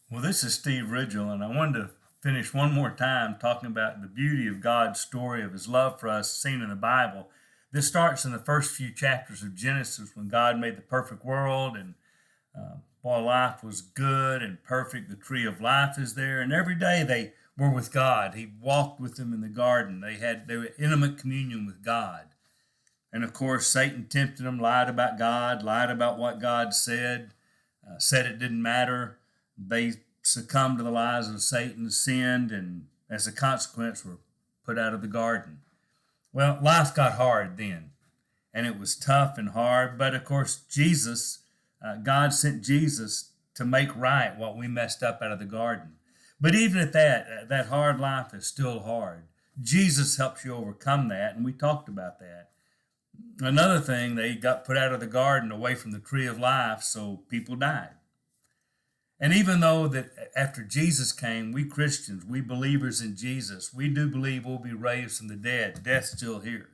Well, this is Steve Ridgel, and I wanted to finish one more time talking about the beauty of God's story of his love for us seen in the Bible. This starts in the first few chapters of Genesis when God made the perfect world, and boy, life was good and perfect. The tree of life is there, and every day they were with God. He walked with them in the garden. They were intimate communion with God. And of course, Satan tempted them, lied about God, lied about what God said it didn't matter. They succumbed to the lies of Satan, sinned, and as a consequence were put out of the garden. Well, life got hard then, and it was tough and hard. But of course, God sent Jesus to make right what we messed up out of the garden. But even at that hard life is still hard. Jesus helps you overcome that, and we talked about that. Another thing, they got put out of the garden away from the tree of life, so people died. And even though that after Jesus came, we Christians, we believers in Jesus, we do believe we'll be raised from the dead. Death's still here.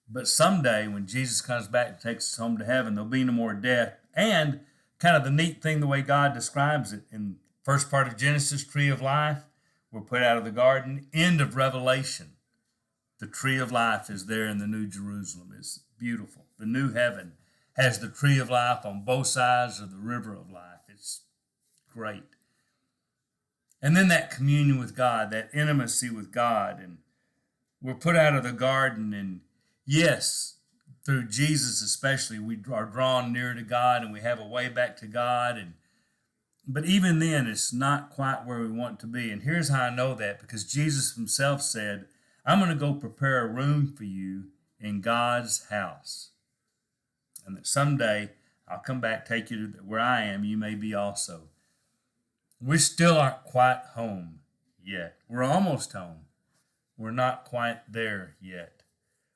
But someday when Jesus comes back and takes us home to heaven, there'll be no more death. And kind of the neat thing, the way God describes it in first part of Genesis, tree of life, we're put out of the garden. End of Revelation. The tree of life is there in the New Jerusalem. It's beautiful. The new heaven has the tree of life on both sides of the river of life. It's great. And then that communion with God, that intimacy with God. And we're put out of the garden. And yes, through Jesus especially, we are drawn near to God and we have a way back to God. But even then, it's not quite where we want to be. And here's how I know that, because Jesus himself said, I'm going to go prepare a room for you in God's house. And that someday I'll come back, take you to where I am, you may be also. We still aren't quite home yet. We're almost home. We're not quite there yet.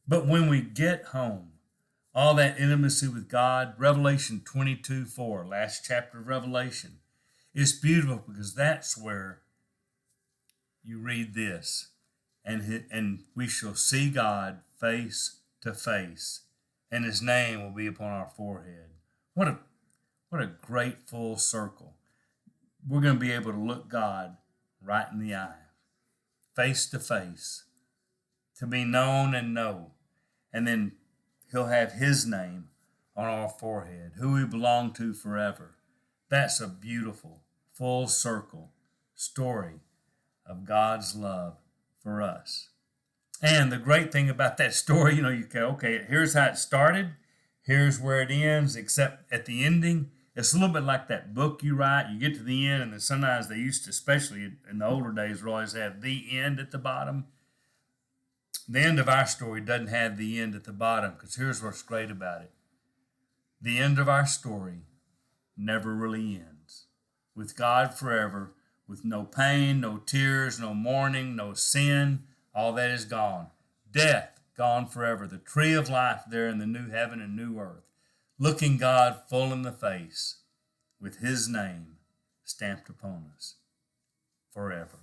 But when we get home, all that intimacy with God, Revelation 22:4, last chapter of Revelation, is beautiful because that's where you read this. And we shall see God face to face, and his name will be upon our forehead. What a great full circle. We're going to be able to look God right in the eye, face to face, to be known and know. And then he'll have his name on our forehead, who we belong to forever. That's a beautiful, full circle story of God's love for us. And the great thing about that story, you go, okay, here's how it started, here's where it ends, except at the ending, it's a little bit like that book you write. You get to the end, and then sometimes they used to, especially in the older days, would always have the end at the bottom. The end of our story doesn't have the end at the bottom, because here's what's great about it. The end of our story never really ends. With God forever, with no pain, no tears, no mourning, no sin, all that is gone. Death gone forever. The tree of life there in the new heaven and new earth. Looking God full in the face with his name stamped upon us forever.